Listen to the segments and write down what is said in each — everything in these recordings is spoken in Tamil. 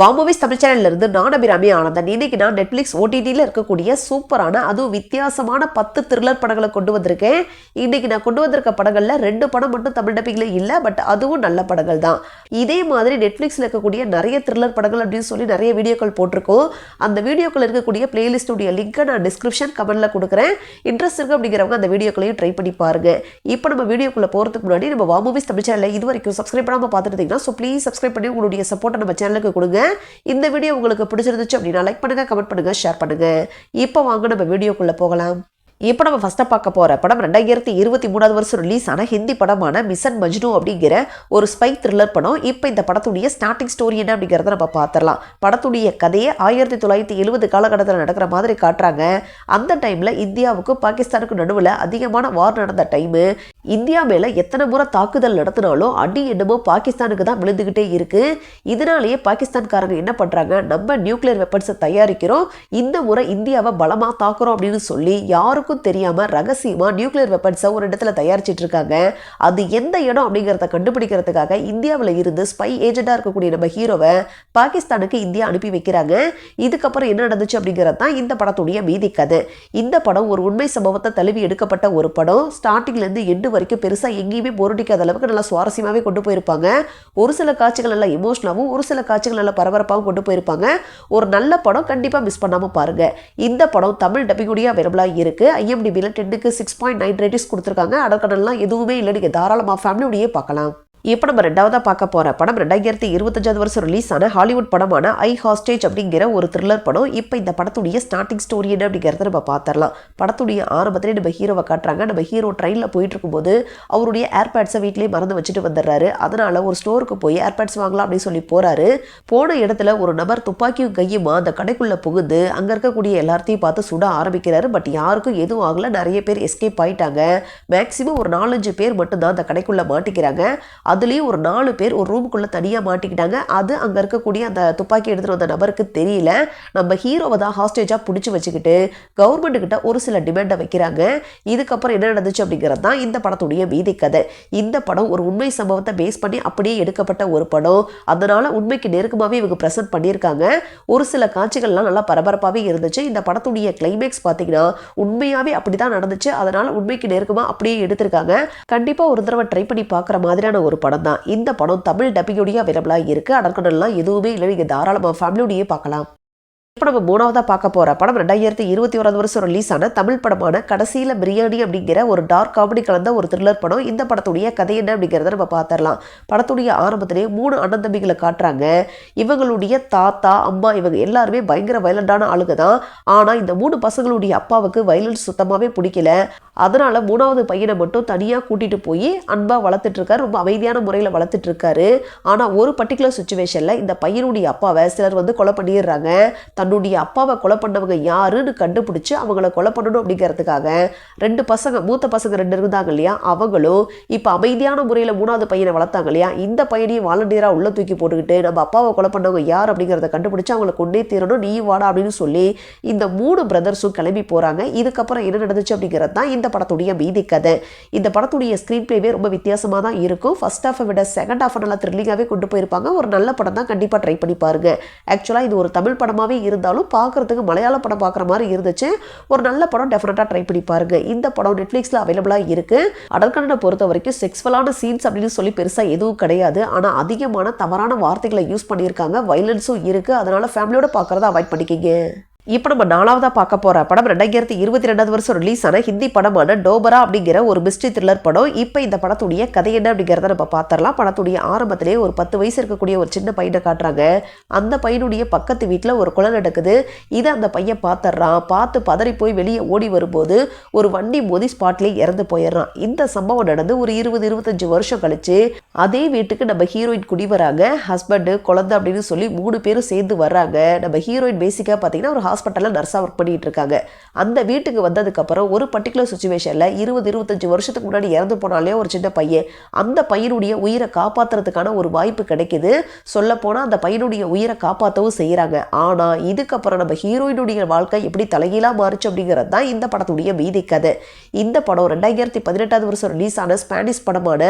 வாமோவிஸ் தமிழ் சேனல்ல இருந்து நான் அபிராமி ஆனந்தன். இன்னைக்கு நான் நெட்ஃபிளிக்ஸ் ஓடிடியில் இருக்கக்கூடிய சூப்பரான அதுவும் வித்தியாசமான 10 த்ரில்லர் படங்களை கொண்டு வந்திருக்கேன். இன்னைக்கு நான் கொண்டு வந்திருக்க படங்கள்ல 2 படம் மட்டும் தமிழ் டப்பிங்ல இல்லை, பட் அதுவும் நல்ல படங்கள் தான். இதே மாதிரி நெட்ஃபிளிக்ஸ்ல இருக்கக்கூடிய நிறைய த்ரில்லர் படங்கள் அப்படின்னு சொல்லி நிறைய வீடியோக்கள் போட்டிருக்கோம். அந்த வீடியோக்கள் இருக்கக்கூடிய பிளேலிஸ்டுடைய லிங்கை நான் டிஸ்கிரிப்ஷன் கமெண்ட்ல கொடுக்குறேன். இன்ட்ரெஸ்ட் இருக்கு அப்படிங்கிறவங்க அந்த வீடியோக்களையும் ட்ரை பண்ணி பாருங்க. இப்போ நம்ம வீடியோக்குள்ள போறதுக்கு முன்னாடி நம்ம வாமோவிஸ் தமிழ் சேனலை இது வரைக்கும் சப்ஸ்கிரைப் பண்ணாம பார்த்துட்டு இருந்தீங்கன்னா ஸோ ப்ளீஸ் சப்ஸ்கிரைப் பண்ணி உங்களுடைய சப்போர்ட்டை நம்ம சேனலுக்கு கொடுங்க. இந்த வீடியோ உங்களுக்கு பிடிச்சிருந்துச்சு அப்படின்னா லைக் பண்ணுங்க, கமெண்ட் பண்ணுங்க, ஷேர் பண்ணுங்க. இப்போ வாங்க நம்ம வீடியோக்குள்ள போகலாம். இப்போ நம்ம ஃபஸ்ட்டாக பார்க்க போகிற படம் 2023 வருஷம் ரிலீஸ் ஆன ஹிந்தி படமான மிஷன் மஜ்னு அப்படிங்கிற ஒரு ஸ்பை த்ரில்லர் படம். இப்போ இந்த படத்துடைய ஸ்டார்டிங் ஸ்டோரி என்ன அப்படிங்கிறத நம்ம பார்த்துடலாம். படத்துடைய கதையை 1970 காலகட்டத்தில் நடக்கிற மாதிரி காட்டுறாங்க. அந்த டைமில் இந்தியாவுக்கும் பாகிஸ்தானுக்கும் நடுவில் அதிகமான வார் நடந்த டைமு. இந்தியா மேலே எத்தனை முறை தாக்குதல் நடத்தினாலும் அடி என்னமோ பாகிஸ்தானுக்கு தான் விழுந்துக்கிட்டே இருக்கு. இதனாலேயே பாகிஸ்தான்காரங்க என்ன பண்ணுறாங்க, நம்ம நியூக்ளியர் வெப்பன்ஸை தயாரிக்கிறோம், இந்த முறை இந்தியாவை பலமாக தாக்குறோம் அப்படின்னு சொல்லி யாருக்கும் தெரியாம ரகசியமா நியூக்ளியர் வெப்பன்ஸை ஒரு இடத்துல தயாரிச்சிட்டு இருக்காங்க. அது எந்த இடம் அப்படிங்கிறத கண்டுபிடிக்கிறதுக்காக இந்தியாவில் இருந்து ஸ்பை ஏஜென்டா இருக்கக்கூடிய நம்ம ஹீரோவை பாகிஸ்தானுக்கு இந்தியா அனுப்பி வைக்கிறாங்க. இதுக்கப்புறம் என்ன நடந்துச்சு அப்படிங்கிறது தான் இந்த படத்துடைய மீதி கதை. இந்த படம் ஒரு உண்மை சம்பவத்தை தழுவி எடுக்கப்பட்ட ஒரு படம். ஸ்டார்டிங்ல இருந்து எண்டு வரைக்கும் பெருசா எங்கேயுமே போரடிக்காத அளவுக்கு நல்லா சுவாரஸ்யமாவே கொண்டு போயிருப்பாங்க. ஒரு சில காட்சிகள் நல்லா எமோஷனலாகவும் ஒரு சில காட்சிகள் நல்லா பரபரப்பாகவும் கொண்டு போயிருப்பாங்க. ஒரு நல்ல படம், கண்டிப்பா மிஸ் பண்ணாம பாருங்க. இந்த படம் தமிழ் டப்பிங்குடைய அவைலபிளா இருக்கு. IMDbல 10க்கு 6.9 ரேட்டிங்ஸ் கொடுத்துருக்காங்க. அடக்கடலாம் எதுவுமே இல்லை, நீங்க தாராளமா ஃபேமிலியோடயே பார்க்கலாம். இப்போ நம்ம ரெண்டாவதாக பார்க்க போகிற படம் 2025 வருஷம் ரிலீஸ் ஆன ஹாலிவுட் படமான ஐ ஹாஸ்டேஜ் அப்படிங்கிற ஒரு த்ரில்லர் படம். இப்போ இந்த படத்துடைய ஸ்டார்டிங் ஸ்டோரி என்ன அப்படிங்கிறத நம்ம பார்த்துடலாம். படத்துடைய ஆரம்பத்திலே நம்ம ஹீரோவை காட்டுறாங்க. நம்ம ஹீரோ ட்ரெயினில் போயிட்டு இருக்கும்போது அவருடைய ஏர்பேட்ஸை வீட்டிலேயே மறந்து வச்சுட்டு வந்துடுறாரு. அதனால ஒரு ஸ்டோருக்கு போய் ஏர்பேட்ஸ் வாங்கலாம் அப்படின்னு சொல்லி போறாரு. போன இடத்துல ஒரு நபர் துப்பாக்கியும் கையுமா அந்த கடைக்குள்ளே புகுந்து அங்கே இருக்கக்கூடிய எல்லாத்தையும் பார்த்து சுட ஆரம்பிக்கிறாரு. பட் யாருக்கும் எதுவும் ஆகல, நிறைய பேர் எஸ்கேப் ஆயிட்டாங்க. மேக்சிமம் ஒரு 4-5 பேர் மட்டும்தான் அந்த கடைக்குள்ளே மாட்டிக்கிறாங்க. அதுலேயும் ஒரு 4 பேர் ஒரு ரூமுக்குள்ளே தனியாக மாட்டிக்கிட்டாங்க. அது அங்கே இருக்கக்கூடிய அந்த துப்பாக்கி எடுத்துகிட்டு வந்த நபருக்கு தெரியல. நம்ம ஹீரோவை தான் ஹாஸ்டேஜாக பிடிச்சி வச்சுக்கிட்டு கவர்மெண்ட் கிட்ட ஒரு சில டிமாண்டை வைக்கிறாங்க. இதுக்கப்புறம் என்ன நடந்துச்சு அப்படிங்கிறது தான் இந்த படத்துடைய மீதி கதை. இந்த படம் ஒரு உண்மை சம்பவத்தை பேஸ் பண்ணி அப்படியே எடுக்கப்பட்ட ஒரு படம். அதனால உண்மைக்கு நெருக்கமாகவே இவங்க ப்ரெசென்ட் பண்ணியிருக்காங்க. ஒரு சில காட்சிகள்லாம் நல்லா பரபரப்பாகவே இருந்துச்சு. இந்த படத்துடைய கிளைமேக்ஸ் பார்த்தீங்கன்னா உண்மையாகவே அப்படி தான் நடந்துச்சு. அதனால உண்மைக்கு நெருக்கமாக அப்படியே எடுத்திருக்காங்க. கண்டிப்பாக ஒரு தடவை ட்ரை பண்ணி பார்க்குற மாதிரியான ஒரு படம் தான். இந்த படம் தமிழ் டப்பிங்கோடய அவைலபிளா இருக்கு. அடக்கடலாம் எதுவுமே இல்லை, நீங்க தாராளமா ஃபேமிலியோடயே பார்க்கலாம். இப்போ நம்ம மூணாவதாக பார்க்க போகிற படம் 2021 வருஷம் ரிலீஸ் ஆன தமிழ் படமான கடைசியில் பிரியாணி அப்படிங்கிற ஒரு டார்க் காமெடி கலந்த ஒரு த்ரில்லர் படம். இந்த படத்துடைய கதை என்ன அப்படிங்கிறத நம்ம பார்த்துடலாம். படத்துடைய ஆரம்பத்திலே 3 அண்ணன் தம்பிகளை காட்டுறாங்க. இவங்களுடைய தாத்தா, அம்மா இவங்க எல்லாருமே பயங்கர வயலண்டான ஆளுங்க தான். ஆனால் இந்த 3 பசங்களுடைய அப்பாவுக்கு வயலன்ஸ் சுத்தமாகவே பிடிக்கல. அதனால 3வது பையனை மட்டும் தனியாக கூட்டிட்டு போய் அன்பாக வளர்த்துட்டு இருக்காரு. ரொம்ப அமைதியான முறையில் வளர்த்துட்டு இருக்காரு. ஆனால் ஒரு பர்டிகுலர் சுச்சுவேஷன்ல இந்த பையனுடைய அப்பாவை சிலர் கொலை பண்ணிடுறாங்க. தன்னுடைய அப்பாவை கொலை பண்ணவங்க யாருன்னு கண்டுபிடிச்சு அவங்கள கொலை பண்ணணும் அப்படிங்கிறதுக்காக 2 பசங்க, மூத்த பசங்க 2 இருந்தாங்க இல்லையா, அவங்களும் இப்போ அமைதியான முறையில் 3வது பையனை வளர்த்தாங்க இல்லையா, இந்த பையனையும் வாலண்டியராக உள்ள தூக்கி போட்டுக்கிட்டு நம்ம அப்பாவை கொலை பண்ணவங்க யார் அப்படிங்கிறத கண்டுபிடிச்சு அவங்கள கொண்டே தீரணும், நீ வாடா அப்படின்னு சொல்லி இந்த 3 பிரதர்ஸும் கிளம்பி போறாங்க. இதுக்கப்புறம் என்ன நடந்துச்சு அப்படிங்கிறது தான் இந்த படத்துடைய மீதி கதை. இந்த படத்துடைய ஸ்கிரீன் பிளேவே ரொம்ப வித்தியாசமாக தான் இருக்கும். ஃபர்ஸ்ட் ஹாஃபை விட செகண்ட் ஹாஃப் நல்லா த்ரில்லிங்காகவே கொண்டு போயிருப்பாங்க. ஒரு நல்ல படம் தான், கண்டிப்பாக ட்ரை பண்ணி பாருங்க. ஆக்சுவலாக இது ஒரு தமிழ் படமாகவே இருந்தாலும் பார்க்கறதுக்கு மலையாள படம் பார்க்குற மாதிரி இருந்துச்சு. ஒரு நல்ல படம், டெஃபினட்டாக ட்ரை பண்ணி பாருங்க. இந்த படம் நெட்ஃப்ளிக்ஸில் அவைலபிளாக இருக்கு. அடல்கண்டனை பொறுத்த வரைக்கும் செக்ஸ்வலான சீன்ஸ் அப்படின்னு சொல்லி பெருசாக எதுவும் கிடையாது. ஆனால் அதிகமான தவறான வார்த்தைகளை யூஸ் பண்ணியிருக்காங்க. வயலன்ஸும் இருக்கு. அதனால ஃபேமிலியோட பார்க்கறத அவாய்ட் பண்ணிக்கிங்க. இப்போ நம்ம 4வதாக பார்க்க போகிற படம் 2022 வருஷம் ரிலீஸ் ஆன ஹிந்தி படமான டோபரா அப்படிங்கிற ஒரு மிஸ்ட்ரி த்ரில்லர் படம். இப்போ இந்த படத்துடைய கதை என்ன அப்படிங்கிறத நம்ம பார்த்துடலாம். படத்துடைய ஆரம்பத்திலே ஒரு 10 வயசு இருக்கக்கூடிய ஒரு சின்ன பையனை காட்டுறாங்க. அந்த பையனுடைய பக்கத்து வீட்டில் ஒரு கொலை நடக்குது. இதை அந்த பையன் பார்த்துடுறான். பார்த்து பதறி போய் வெளியே ஓடி வரும்போது ஒரு வண்டி மோதி ஸ்பாட்லேயே இறந்து போயிடுறான். இந்த சம்பவம் நடந்து ஒரு 20-25 வருஷம் கழிச்சு அதே வீட்டுக்கு நம்ம ஹீரோயின் குடி வராங்க. ஹஸ்பண்டு, குழந்தை அப்படின்னு சொல்லி 3 பேரும் சேர்ந்து வர்றாங்க. நம்ம ஹீரோயின் பேசிக்காக பார்த்தீங்கன்னா ஒரு ஹாஸ்பிட்டலில் நர்ஸாக ஒர்க் பண்ணிட்டு இருக்காங்க. அந்த வீட்டுக்கு வந்ததுக்கப்புறம் ஒரு பர்டிகுலர் சுச்சுவேஷனில் 20-25 வருஷத்துக்கு முன்னாடி இறந்து போனாலே ஒரு சின்ன பையன், அந்த பையனுடைய உயிரை காப்பாற்றுறதுக்கான ஒரு வாய்ப்பு கிடைக்குது. சொல்லப்போனால் அந்த பையனுடைய உயிரை காப்பாற்றவும் செய்கிறாங்க. ஆனால் இதுக்கப்புறம் நம்ம ஹீரோயினுடைய வாழ்க்கை எப்படி தலைகீழாக மாறுச்சு அப்படிங்கிறது தான் இந்த படத்துடைய மீதி கதை. இந்த படம் 2018 வருஷம் ரிலீஸ் ஆன ஸ்பானிஷ் படமான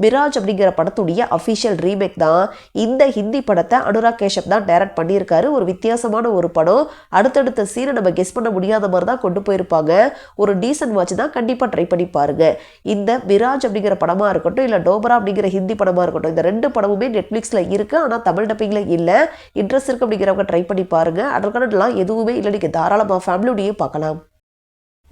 மிராஜ் அப்படிங்கிற படத்துடைய அஃபிஷியல் ரீமேக் தான். இந்த ஹிந்தி படத்தை அனுராக் கேஷப் தான் டைரக்ட் பண்ணியிருக்காரு. ஒரு வித்தியாசமான ஒரு படம். அடுத்தடுத்த சீனை நம்ம கெஸ் பண்ண முடியாத மாதிரி தான் கொண்டு போயிருப்பாங்க. ஒரு டீசன்ட் வாட்ச் தான், கண்டிப்பாக ட்ரை பண்ணி பாருங்க. இந்த மிராஜ் அப்படிங்கிற படமா இருக்கட்டும், இல்லை டோபரா அப்படிங்கிற ஹிந்தி படமா இருக்கட்டும், இந்த 2 படமுமே நெட்ஃப்ளிக்ஸில் இருக்கு. ஆனால் தமிழ் டப்பிங்ல இல்லை. இன்ட்ரெஸ்ட் இருக்கு அப்படிங்கிறவங்க ட்ரை பண்ணி பாருங்க. அதற்கானலாம் எதுவுமே இல்லை, நீங்கள் தாராளமாக ஃபேமிலியோடையே பார்க்கலாம்.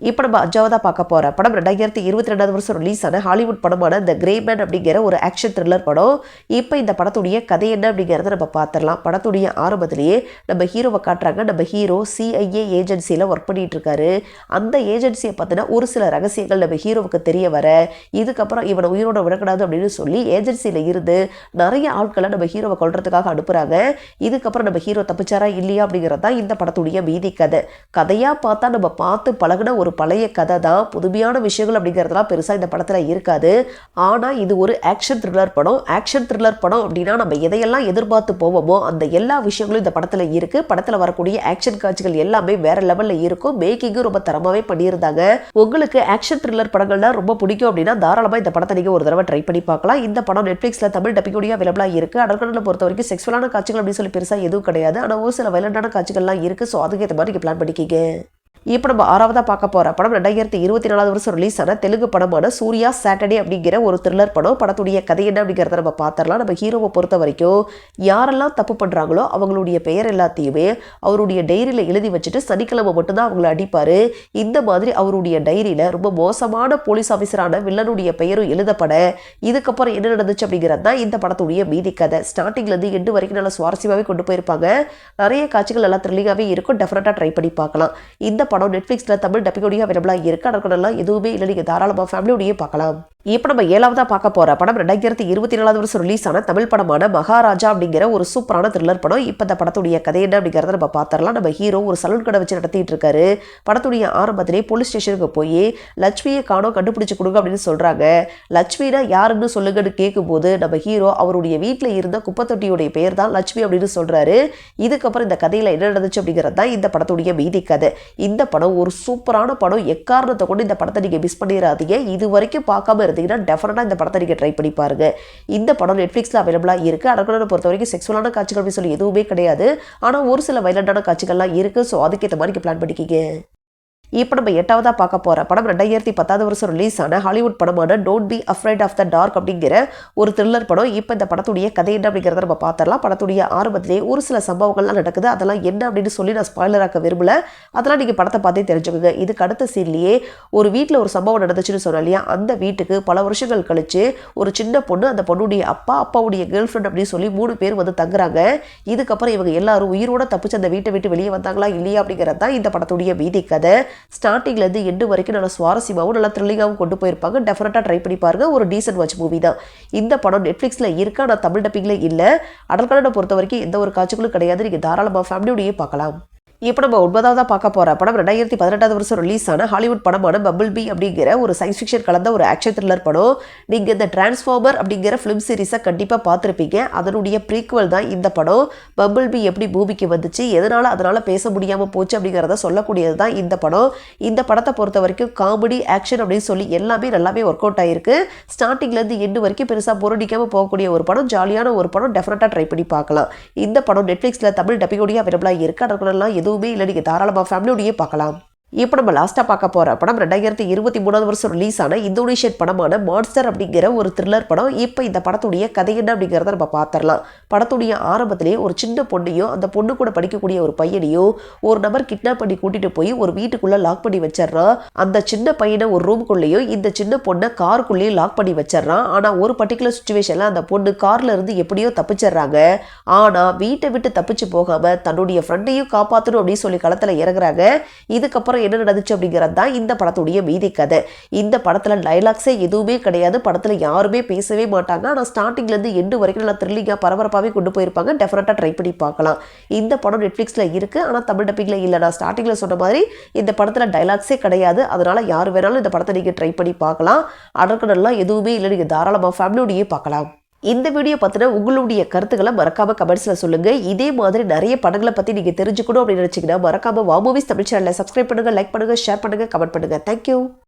இப்போ நம்ம 5ஆவதாக பார்க்க போகிற படம் 2022 வருஷம் ரிலீஸ் ஆன ஹாலிவுட் படமான த கிரே மேன் அப்படிங்கிற ஒரு ஆக்ஷன் த்ரில்லர் படம். இப்போ இந்த படத்துடைய கதை என்ன அப்படிங்கிறத நம்ம பார்த்துடலாம். படத்துடைய ஆரம்பத்திலேயே நம்ம ஹீரோவை காட்டுறாங்க. நம்ம ஹீரோ CIA ஏஜென்சியில் ஒர்க் பண்ணிட்டு இருக்காரு. அந்த ஏஜென்சியை பற்றின ஒரு சில ரகசியங்கள் நம்ம ஹீரோவுக்கு தெரிய வர, இதுக்கப்புறம் இவனை உயிரோட விடக்கூடாது அப்படின்னு சொல்லி ஏஜென்சியில் இருந்து நிறைய ஆட்களை நம்ம ஹீரோவை கொல்றதுக்காக அனுப்புகிறாங்க. இதுக்கப்புறம் நம்ம ஹீரோ தப்பிச்சாரா இல்லையா அப்படிங்கிறது தான் இந்த படத்துடைய மீதி கதை. கதையாக பார்த்தா நம்ம பார்த்து பழகின ஒரு பழைய கதை தான். புதுமையான விஷயங்கள் அப்படிங்கிறதுலாம் பெருசாக இந்த படத்தில் இருக்காது. ஆனால் இது ஒரு ஆக்ஷன் த்ரில்லர் படம். ஆக்ஷன் த்ரில்லர் படம் அப்படின்னா நம்ம எதையெல்லாம் எதிர்பார்த்து போவோமோ அந்த எல்லா விஷயங்களும் இந்த படத்தில் இருக்குது. படத்தில் வரக்கூடிய ஆக்ஷன் காட்சிகள் எல்லாமே வேற லெவலில் இருக்கும். மேக்கிங்கும் ரொம்ப தரமாகவே பண்ணியிருந்தாங்க. உங்களுக்கு ஆக்ஷன் த்ரில்லர் படங்கள்லாம் ரொம்ப பிடிக்கும் அப்படின்னா தாராளமாக இந்த படத்தை நீங்கள் ஒரு தடவை ட்ரை பண்ணி பார்க்கலாம். இந்த படம் நெட்ஃப்ளிக்ஸில் தமிழ் டப்பிங்கோட அவைலபிளாக இருக்குது. அடல்கடலை பொறுத்த வரைக்கும் செக்ஸுவலான காட்சிகள் அப்படின்னு சொல்லி பெருசாக எதுவும் கிடையாது. ஆனால் ஒரு சில வயலண்டான காட்சிகள்லாம் இருக்குது. ஸோ அதுக்கேற்ற மாதிரி நீங்கள் பிளான் பண்ணிக்கிங்க. இப்போ நம்ம 6ஆவதாக பார்க்க போகிற படம் 2024 வருஷம் ரிலீஸ் ஆன தெலுங்கு படமான சூர்யா சாட்டர்டே அப்படிங்கிற ஒரு த்ரில்லர் படம். படத்துடைய கதை என்ன அப்படிங்கிறத நம்ம பார்த்துடலாம். நம்ம ஹீரோவை பொறுத்த வரைக்கும் யாரெல்லாம் தப்பு பண்ணுறாங்களோ அவங்களுடைய பெயர் எல்லாத்தையுமே அவருடைய டைரியில் எழுதி வச்சுட்டு சனிக்கிழமை மட்டும்தான் அவங்கள அடிப்பார். இந்த மாதிரி அவருடைய டைரியில் ரொம்ப மோசமான போலீஸ் ஆஃபீஸரான வில்லனுடைய பெயரும் எழுதப்பட, இதுக்கப்புறம் என்ன நடந்துச்சு அப்படிங்கிறது தான் இந்த படத்துடைய மீதி கதை. ஸ்டார்டிங்லேருந்து எண்டு வரைக்கும் நல்லா சுவாரஸ்யமாகவே கொண்டு போயிருப்பாங்க. நிறைய காட்சிகள் நல்லா த்ரில்லிங்காகவே இருக்கும். டெஃபினட்டாக ட்ரை பண்ணி பார்க்கலாம். இந்த படம் நெட்ஃப்ளிக்ஸில் தமிழ் டப்பிங்கோட அவைலபிளாக இருக்குது. அதற்கெல்லாம் எதுவுமே இல்லை, நீங்கள் தாராளமாக ஃபேமிலியோடையே பார்க்கலாம். இப்போ நம்ம 7ஆவதாக பார்க்க போகிற படம் 2024 வருஷம் ரிலீஸ் ஆன தமிழ் படமான மகாராஜா அப்படிங்கிற ஒரு சூப்பரான த்ரில்லர் படம். இப்போ இந்த படத்துடைய கதை என்ன அப்படிங்கிறத நம்ம பார்த்துடலாம். நம்ம ஹீரோ ஒரு சலூன் கடை வச்சு நடத்திட்டு இருக்காரு. படத்துடைய ஆரம்பத்திலே போலீஸ் ஸ்டேஷனுக்கு போய் லட்சுமியை காணோம், கண்டுபிடிச்சு கொடுங்க அப்படின்னு சொல்கிறாங்க. லட்சுமினா யாருன்னு சொல்லுங்கன்னு கேட்கும்போது நம்ம ஹீரோ அவருடைய வீட்டில் இருந்த குப்பை தொட்டியுடைய பெயர் தான் லட்சுமி அப்படின்னு சொல்கிறாரு. இதுக்கப்புறம் இந்த கதையில் என்ன நடந்துச்சு அப்படிங்கிறது தான் இந்த படத்துடைய மீதி கதை. இந்த படம் ஒரு சூப்பரான படம். எக்காரணத்தை கொண்டு இந்த படத்தை நீங்கள் மிஸ் பண்ணிடாதீங்க. இது வரைக்கும் பார்க்காம இருந்தீங்கன்னா டெஃபினட்டாக இந்த படத்தை நீங்கள் ட்ரை பண்ணி பாருங்க. இந்த படம் நெட்ஃப்ளிக்ஸில் அவைலபிளாக இருக்குது. அதற்கான பொறுத்த வரைக்கும் செக்ஸுவலான காட்சிகள் சொல்லி எதுவுமே கிடையாது. ஆனால் ஒரு சில வயலண்டான காட்சிகள்லாம் இருக்குது. ஸோ அதுக்கேற்ற மாதிரி பிளான் பண்ணிக்கிங்க. இப்போ நம்ம 8ஆவதாக பார்க்க போகிற படம் 2010 வருஷம் ரிலீஸ் ஆன ஹாலிவுட் படமான don't be afraid of the dark அப்படிங்கிற ஒரு த்ரில்லர் படம். இப்போ இந்த படத்துடைய கதை என்ன அப்படிங்கிறத நம்ம பார்த்துடலாம். படத்துடைய ஆரம்பத்திலே ஒரு சில சம்பவங்கள்லாம் நடக்குது. அதெல்லாம் என்ன அப்படின்னு சொல்லி நான் ஸ்பாய்லர் ஆக்க விரும்பல. அதெல்லாம் நீங்கள் படத்தை பார்த்தே தெரிஞ்சுக்கோங்க. இதுக்கு அடுத்த சீன்லேயே ஒரு வீட்டில் ஒரு சம்பவம் நடந்துச்சுன்னு சொன்னோம் இல்லையா, அந்த வீட்டுக்கு பல வருஷங்கள் கழிச்சு ஒரு சின்ன பொண்ணு, அந்த பொண்ணுடைய அப்பா, அப்பாவுடைய கேர்ள் ஃப்ரெண்ட் அப்படின்னு சொல்லி 3 பேர் வந்து தங்குறாங்க. இதுக்கப்புறம் இவங்க எல்லாரும் உயிரோட தப்பிச்சு அந்த வீட்டை விட்டு வெளியே வந்தாங்களா இல்லையா அப்படிங்கிறது தான் இந்த படத்துடைய மீதி கதை. ஸ்டார்டிங்லேருந்து எண்டு வரைக்கும் நல்லா சுவாரஸ்யமாகவும் நல்லா த்ரில்லிங்காகவும் கொண்டு போயிருப்பாங்க. டெஃபினட்டாக ட்ரை பண்ணி பாருங்க. ஒரு டீசன்ட் வாட்ச் மூவி தான். இந்த படம் நெட்ஃப்ளிக்ஸில் இருக்கா, நான் தமிழ் டப்பிங்ல இல்லை. அடல்கடனை பொறுத்த வரைக்கும் எந்த ஒரு காட்சிகளும் கிடையாது. நீங்கள் தாராளமாக ஃபேமிலியோடையே பார்க்கலாம். இப்போ நம்ம 9ஆவதாக பார்க்க போகிற படம் 2018 வருஷம் ரிலீஸ் ஆன ஹாலிவுட் படமான பம்பிள் பீ அப்படிங்கிற ஒரு சயின்ஸ் ஃபிக்ஷன் கலந்த ஒரு ஆக்ஷன் த்ரில்லர் படம். நீங்கள் இந்த டிரான்ஸ்ஃபார்மர் அப்படிங்கிற ஃபிலிம் சீரிஸை கண்டிப்பாக பார்த்துருப்பீங்க. அதனுடைய ப்ரீக்வல் தான் இந்த படம். பம்பிள் பீ எப்படி பூமிக்கு வந்துச்சு, அதனால் பேச முடியாமல் போச்சு அப்படிங்கிறத சொல்லக்கூடியது தான் இந்த படம். இந்த படத்தை பொறுத்த வரைக்கும் காமெடி, ஆக்ஷன் அப்படின்னு சொல்லி எல்லாமே நல்லாவே ஒர்க் அவுட் ஆகிருக்கு. ஸ்டார்டிங்லேருந்து எண்டு வரைக்கும் பெருசாக பொருடிக்காமல் போகக்கூடிய ஒரு படம், ஜாலியான ஒரு படம். டெஃபினட்டாக ட்ரை பண்ணி பார்க்கலாம். இந்த படம் நெட்ஃப்ளிக்ஸில் தமிழ் டப்பிங்கோட அவைலபிளாக இருக்குது. அதற்கெல்லாம் எதுவுமே இல்லை, நீங்கள் தாராளமாக ஃபேமிலியோடையே பார்க்கலாம். இப்போ நம்ம லாஸ்ட்டாக பார்க்க போகிற படம் 2023 வருஷம் ரிலீஸ் ஆன இந்தோனேஷியன் படமான மான்ஸ்டர் அப்படிங்கிற ஒரு த்ரில்லர் படம். இப்போ இந்த படத்துடைய கதை என்ன அப்படிங்கிறத நம்ம பார்த்துடலாம். படத்துடைய ஆரம்பத்திலே ஒரு சின்ன பொண்ணையும் அந்த பொண்ணு கூட படிக்கக்கூடிய ஒரு பையனையும் ஒரு நபர் கிட்னாப் பண்ணி கூட்டிகிட்டு போய் ஒரு வீட்டுக்குள்ளே லாக் பண்ணி வச்சிடறான். அந்த சின்ன பையனை ஒரு ரூமுக்குள்ளேயும் இந்த சின்ன பொண்ணை காருக்குள்ளேயும் லாக் பண்ணி வச்சிடறான். ஆனால் ஒரு பர்டிகுலர் சுச்சுவேஷனில் அந்த பொண்ணு காரில் இருந்து எப்படியோ தப்பிச்சிடுறாங்க. ஆனால் வீட்டை விட்டு தப்பிச்சு போகாமல் தன்னுடைய ஃப்ரெண்டையும் காப்பாற்றணும் அப்படின்னு சொல்லி களத்தில் இறங்குறாங்க. இதுக்கப்புறம் அதுக்கப்புறம் என்ன நடந்துச்சு அப்படிங்கிறது தான் இந்த படத்துடைய மீதி கதை. இந்த படத்துல டைலாக்ஸே எதுவுமே கிடையாது. படத்துல யாருமே பேசவே மாட்டாங்க. ஆனால் ஸ்டார்டிங்ல இருந்து எண்டு வரைக்கும் நல்லா த்ரில்லிங்கா பரபரப்பாகவே கொண்டு போயிருப்பாங்க. டெஃபினட்டா ட்ரை பண்ணி பார்க்கலாம். இந்த படம் நெட்ஃபிளிக்ஸ்ல இருக்கு, ஆனால் தமிழ் டப்பிங்ல இல்லை. நான் ஸ்டார்டிங்ல சொன்ன மாதிரி இந்த படத்துல டைலாக்ஸே கிடையாது. அதனால யார் வேணாலும் இந்த படத்தை நீங்க ட்ரை பண்ணி பார்க்கலாம். அடற்கடல்லாம் எதுவுமே இல்லை, நீங்க தாராளமாக ஃபேமிலியோடையே பார்க்கலாம். இந்த வீடியோ பற்றின உங்களுடைய கருத்துக்களை மறக்காம கமெண்ட்ஸில் சொல்லுங்கள். இதே மாதிரி நிறைய படங்களை பற்றி நீங்கள் தெரிஞ்சுக்கணும் அப்படின்னு நினச்சிங்கன்னா மறக்காம வா மூவிஸ் தமிழ் சேனலை சப்ஸ்கிரைப் பண்ணுங்கள், லைக் பண்ணுங்கள், ஷேர் பண்ணுங்கள், கமெண்ட் பண்ணுங்கள். தேங்க்யூ.